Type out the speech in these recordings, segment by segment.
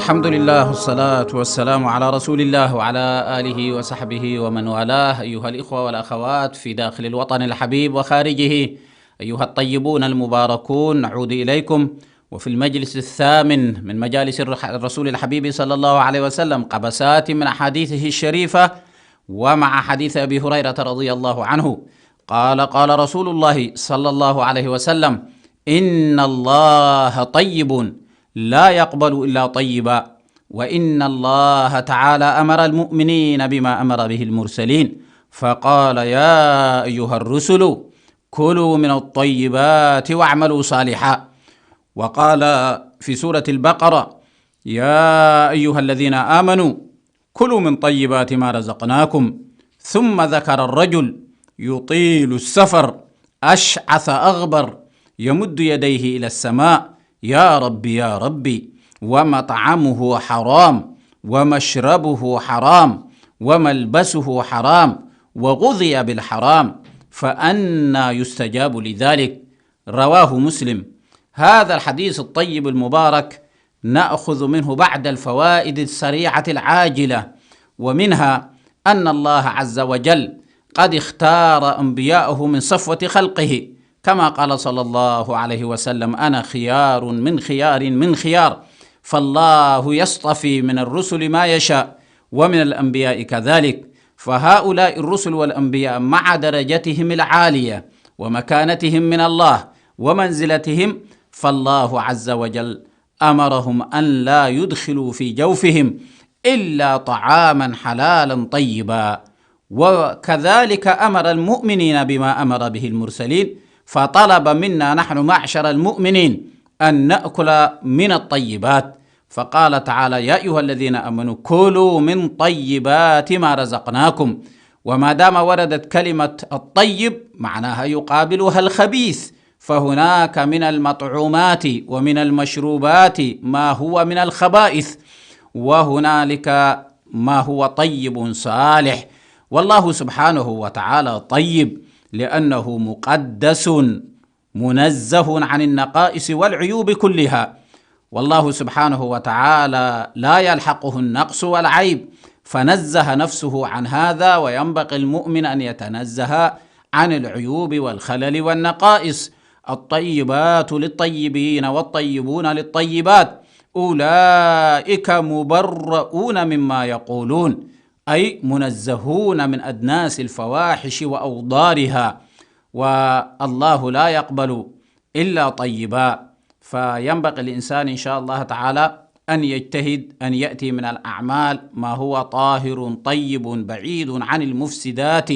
الحمد لله والصلاة والسلام على رسول الله وعلى آله وصحبه ومن والاه. أيها الإخوة والأخوات في داخل الوطن الحبيب وخارجه، أيها الطيبون المباركون، نعود إليكم وفي المجلس الثامن من مجالس الرسول الحبيب صلى الله عليه وسلم قبسات من أحاديثه الشريفة، ومع حديث أبي هريرة رضي الله عنه قال رسول الله صلى الله عليه وسلم: إن الله طيب لا يقبل إلا طيبا، وإن الله تعالى أمر المؤمنين بما أمر به المرسلين، فقال: يا أيها الرسل كلوا من الطيبات واعملوا صالحا. وقال في سورة البقرة: يا أيها الذين آمنوا كلوا من طيبات ما رزقناكم. ثم ذكر الرجل يطيل السفر أشعث أغبر يمد يديه إلى السماء: يا ربي يا ربي، ومطعمه حرام ومشربه حرام وملبسه حرام وغذي بالحرام، فأنى يستجاب لذلك؟ رواه مسلم. هذا الحديث الطيب المبارك نأخذ منه بعد الفوائد السريعة العاجلة، ومنها أن الله عز وجل قد اختار أنبياءه من صفوة خلقه، كما قال صلى الله عليه وسلم: أنا خيار من خيار من خيار. فالله يصطفي من الرسل ما يشاء، ومن الأنبياء كذلك. فهؤلاء الرسل والأنبياء مع درجتهم العالية ومكانتهم من الله ومنزلتهم، فالله عز وجل أمرهم أن لا يدخلوا في جوفهم إلا طعاما حلالا طيبا. وكذلك أمر المؤمنين بما أمر به المرسلين، فطلب منا نحن معشر المؤمنين أن نأكل من الطيبات، فقال تعالى: يا أيها الذين آمنوا كلوا من طيبات ما رزقناكم. وما دام وردت كلمة الطيب معناها يقابلها الخبيث، فهناك من المطعومات ومن المشروبات ما هو من الخبائث، وهنالك ما هو طيب صالح. والله سبحانه وتعالى طيب لأنه مقدس منزه عن النقائص والعيوب كلها، والله سبحانه وتعالى لا يلحقه النقص والعيب، فنزه نفسه عن هذا، وينبغي المؤمن أن يتنزه عن العيوب والخلل والنقائص. الطيبات للطيبين والطيبون للطيبات، أولئك مبرؤون مما يقولون، أي منزهون من أدناس الفواحش وأوضارها، والله لا يقبل إلا طيبا. فينبغي الإنسان إن شاء الله تعالى أن يجتهد أن يأتي من الأعمال ما هو طاهر طيب بعيد عن المفسدات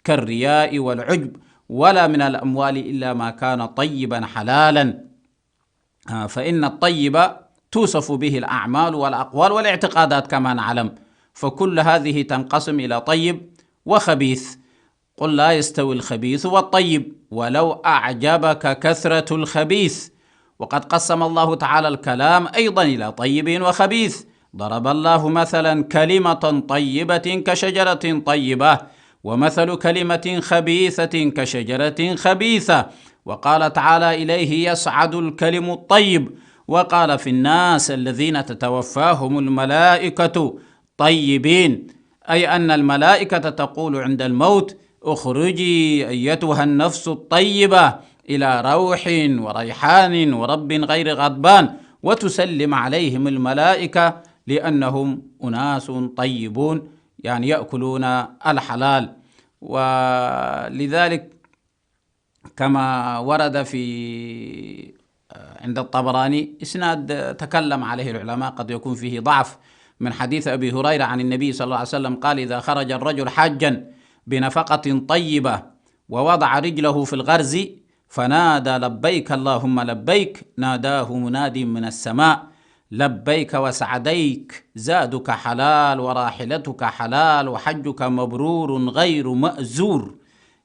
كالرياء والعجب، ولا من الأموال إلا ما كان طيبا حلالا، فإن الطيب توصف به الأعمال والأقوال والاعتقادات كما نعلم، فكل هذه تنقسم إلى طيب وخبيث. قل لا يستوي الخبيث والطيب ولو أعجبك كثرة الخبيث. وقد قسم الله تعالى الكلام أيضا إلى طيب وخبيث. ضرب الله مثلا كلمة طيبة كشجرة طيبة، ومثل كلمة خبيثة كشجرة خبيثة. وقال تعالى: إليه يصعد الكلم الطيب. وقال: في الناس الذين تتوفاهم الملائكة طيبين، أي أن الملائكة تقول عند الموت: اخرجي أيتها النفس الطيبة إلى روح وريحان ورب غير غضبان، وتسلم عليهم الملائكة لأنهم أناس طيبون، يعني يأكلون الحلال. ولذلك كما ورد في عند الطبراني إسناد تكلم عليه العلماء، قد يكون فيه ضعف، من حديث أبي هريرة عن النبي صلى الله عليه وسلم قال: إذا خرج الرجل حاجا بنفقة طيبة ووضع رجله في الغرز فنادى: لبيك اللهم لبيك، ناداه مناد من السماء: لبيك وسعديك، زادك حلال وراحلتك حلال وحجك مبرور غير مأزور،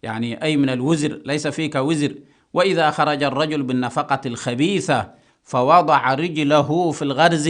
يعني أي من الوزر، ليس فيك وزر. وإذا خرج الرجل بالنفقة الخبيثة فوضع رجله في الغرز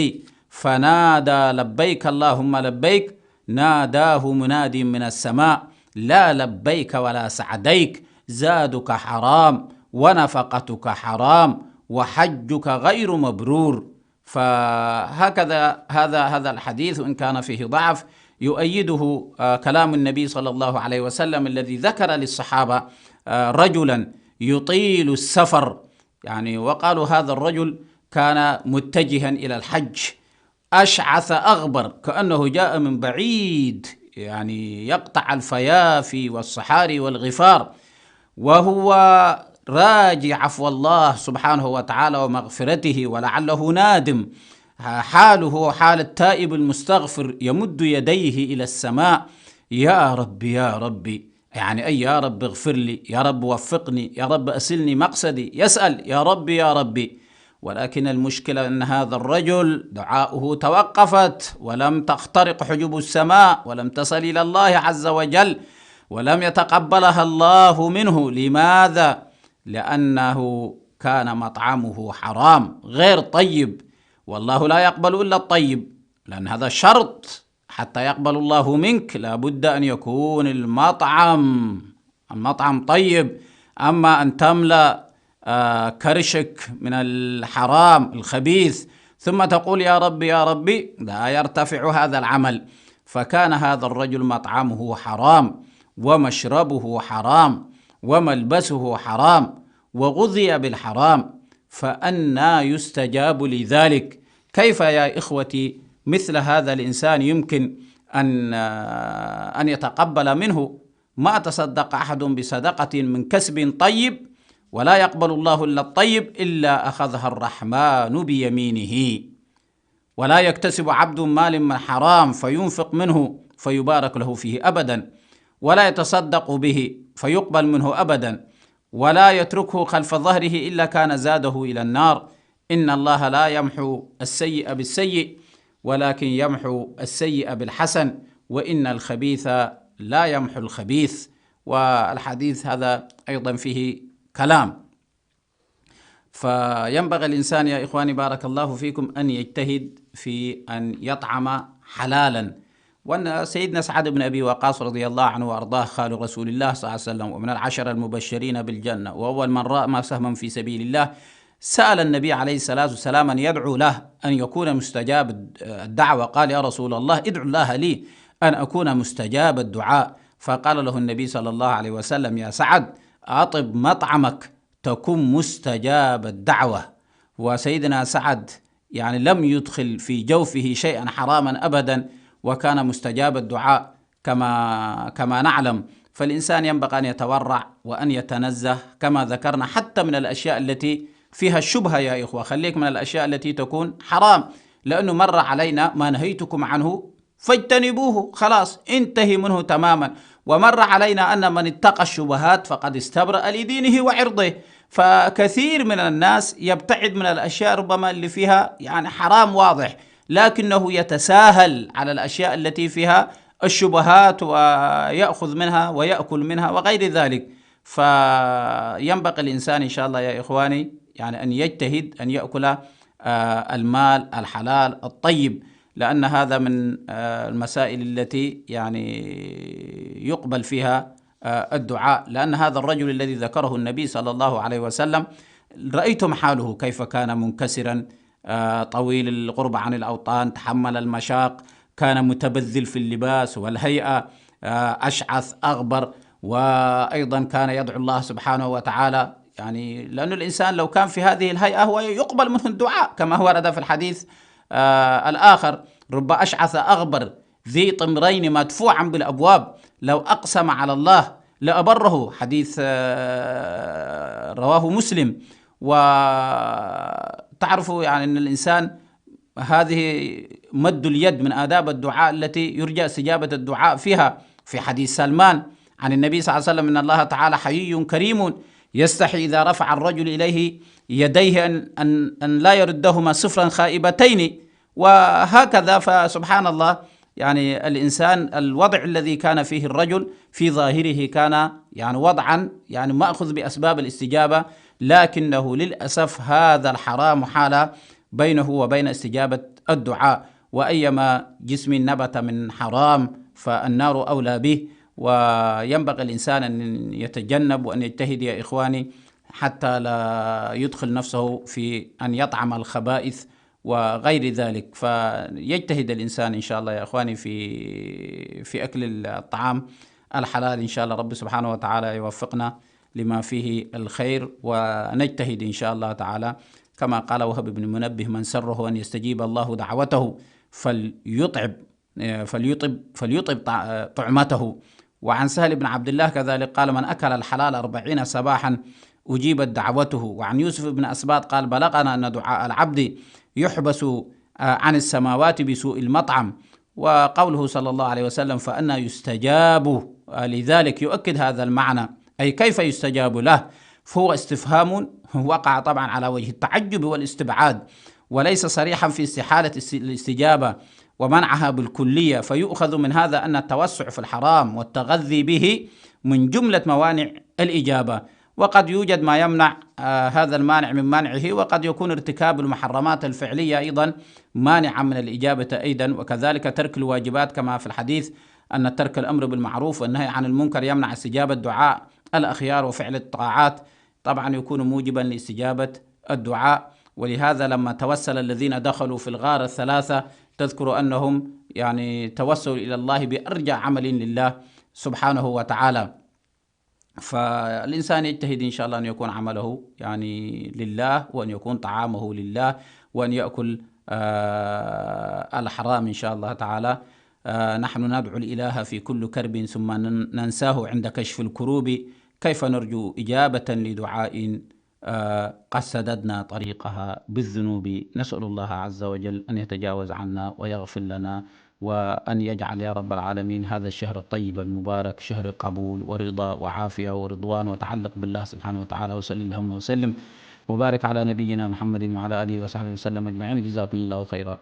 فنادى: لبيك اللهم لبيك، ناداه مناد من السماء: لا لبيك ولا سعديك، زادك حرام ونفقتك حرام وحجك غير مبرور. فهكذا هذا الحديث وإن كان فيه ضعف يؤيده كلام النبي صلى الله عليه وسلم الذي ذكر للصحابة رجلا يطيل السفر، يعني وقالوا هذا الرجل كان متجها إلى الحج، أشعث أغبر كأنه جاء من بعيد، يعني يقطع الفيافي والصحاري والغفار، وهو راجي عفو الله سبحانه وتعالى ومغفرته ولعله نادم، حاله حال التائب المستغفر، يمد يديه إلى السماء: يا ربي يا ربي، يعني أي يا رب اغفر لي، يا رب وفقني، يا رب أسلني مقصدي، يسأل يا ربي يا ربي. ولكن المشكلة أن هذا الرجل دعاؤه توقفت، ولم تخترق حجب السماء، ولم تصل إلى الله عز وجل، ولم يتقبلها الله منه. لماذا؟ لأنه كان مطعمه حرام غير طيب، والله لا يقبل إلا الطيب، لأن هذا شرط حتى يقبل الله منك، لابد أن يكون المطعم طيب. أما أن تملأ كرشك من الحرام الخبيث ثم تقول يا ربي يا ربي، لا يرتفع هذا العمل. فكان هذا الرجل مطعمه حرام، ومشربه حرام، وملبسه حرام، وغذي بالحرام، فأنى يستجاب لذلك؟ كيف يا إخوتي مثل هذا الإنسان يمكن أن يتقبل منه؟ ما تصدق أحد بصدقة من كسب طيب ولا يقبل الله إلا الطيب إلا أخذها الرحمن بيمينه. ولا يكتسب عبد مال من حرام فينفق منه فيبارك له فيه أبدا، ولا يتصدق به فيقبل منه أبدا، ولا يتركه خلف ظهره إلا كان زاده إلى النار. إن الله لا يمحو السيء بالسيء ولكن يمحو السيء بالحسن، وإن الخبيث لا يمحو الخبيث. والحديث هذا أيضا فيه كلام. فينبغي الإنسان يا إخواني بارك الله فيكم أن يجتهد في أن يطعم حلالا. وأن سيدنا سعد بن أبي وقاص رضي الله عنه وأرضاه خال رسول الله صلى الله عليه وسلم، ومن العشر المبشرين بالجنة، وأول من رأى سهما في سبيل الله، سأل النبي عليه الصلاة والسلام أن يدعو له أن يكون مستجاب الدعوة. قال يا رسول الله ادعو الله لي أن أكون مستجاب الدعاء. فقال له النبي صلى الله عليه وسلم: يا سعد أطب مطعمك تكن مستجاب الدعوة. وسيدنا سعد يعني لم يدخل في جوفه شيئا حراما أبدا، وكان مستجاب الدعاء كما نعلم. فالإنسان ينبغي أن يتورع وأن يتنزه كما ذكرنا، حتى من الأشياء التي فيها الشبهة يا إخوة. خليك من الأشياء التي تكون حرام، لأنه مر علينا ما نهيتكم عنه فاجتنبوه، خلاص انتهي منه تماما. ومر علينا أن من اتقى الشبهات فقد استبرأ لدينه وعرضه. فكثير من الناس يبتعد من الأشياء ربما اللي فيها يعني حرام واضح، لكنه يتساهل على الأشياء التي فيها الشبهات ويأخذ منها ويأكل منها وغير ذلك. فينبغي الإنسان إن شاء الله يا إخواني يعني أن يجتهد أن يأكل المال الحلال الطيب، لأن هذا من المسائل التي يعني يقبل فيها الدعاء. لأن هذا الرجل الذي ذكره النبي صلى الله عليه وسلم رأيتم حاله كيف كان منكسرا، طويل القرب عن الأوطان، تحمل المشاق، كان متبذل في اللباس والهيئة، أشعث أغبر، وأيضا كان يدعو الله سبحانه وتعالى. يعني لأن الإنسان لو كان في هذه الهيئة هو يقبل منه الدعاء، كما هو ورد في الحديث الآخر: رب أشعث أغبر ذي طمرين مدفوعا بالأبواب لو أقسم على الله لأبره. حديث رواه مسلم. وتعرفوا يعني أن الإنسان هذه مد اليد من آداب الدعاء التي يرجى استجابة الدعاء فيها. في حديث سلمان عن النبي صلى الله عليه وسلم: إن الله تعالى حيي كريم يستحي إذا رفع الرجل إليه يديه أن لا يردهما صفرا خائبتين. وهكذا فسبحان الله يعني الإنسان الوضع الذي كان فيه الرجل في ظاهره كان يعني وضعا يعني مأخذ بأسباب الاستجابة، لكنه للأسف هذا الحرام حال بينه وبين استجابة الدعاء. وأيما جسم نبت من حرام فالنار أولى به. وينبغي الإنسان أن يتجنب وأن يجتهد يا إخواني حتى لا يدخل نفسه في أن يطعم الخبائث وغير ذلك. فيجتهد الإنسان إن شاء الله يا إخواني في أكل الطعام الحلال. إن شاء الله رب سبحانه وتعالى يوفقنا لما فيه الخير، ونجتهد إن شاء الله تعالى كما قال وهب بن منبه: من سره أن يستجيب الله دعوته فليطب طعمته. وعن سهل بن عبد الله كذلك قال: من أكل الحلال 40 صباحا أجيبت دعوته. وعن يوسف بن أسباط قال: بلغنا أن دعاء العبد يحبس عن السماوات بسوء المطعم. وقوله صلى الله عليه وسلم: فأنا يستجاب، لذلك يؤكد هذا المعنى، أي كيف يستجاب له. فهو استفهام وقع طبعا على وجه التعجب والاستبعاد، وليس صريحا في استحالة الاستجابة ومنعها بالكلية. فيؤخذ من هذا أن التوسع في الحرام والتغذي به من جملة موانع الإجابة. وقد يوجد ما يمنع هذا المانع من منعه، وقد يكون ارتكاب المحرمات الفعلية أيضا مانعا من الإجابة أيضا، وكذلك ترك الواجبات كما في الحديث أن ترك الأمر بالمعروف والنهي عن المنكر يمنع استجابة دعاء الأخيار، وفعل الطاعات طبعا يكون موجبا لاستجابة الدعاء. ولهذا لما توسل الذين دخلوا في الغار الثلاثة تذكر أنهم يعني توسلوا إلى الله بأرجى عمل لله سبحانه وتعالى. فالإنسان يجتهد إن شاء الله أن يكون عمله يعني لله، وأن يكون طعامه لله، وأن يأكل الحرام إن شاء الله تعالى. نحن ندعو الإله في كل كرب ثم ننساه عند كشف الكروب. كيف نرجو إجابة لدعاء قد سددنا طريقها بالذنوب. نسأل الله عز وجل أن يتجاوز عنا ويغفر لنا، وأن يجعل يا رب العالمين هذا الشهر الطيب المبارك شهر قبول ورضا وعافية ورضوان وتعلق بالله سبحانه وتعالى. وصلى اللهم وسلم وبارك على نبينا محمد وعلى آله وصحبه وسلم أجمعين. جزاكم الله خيرا.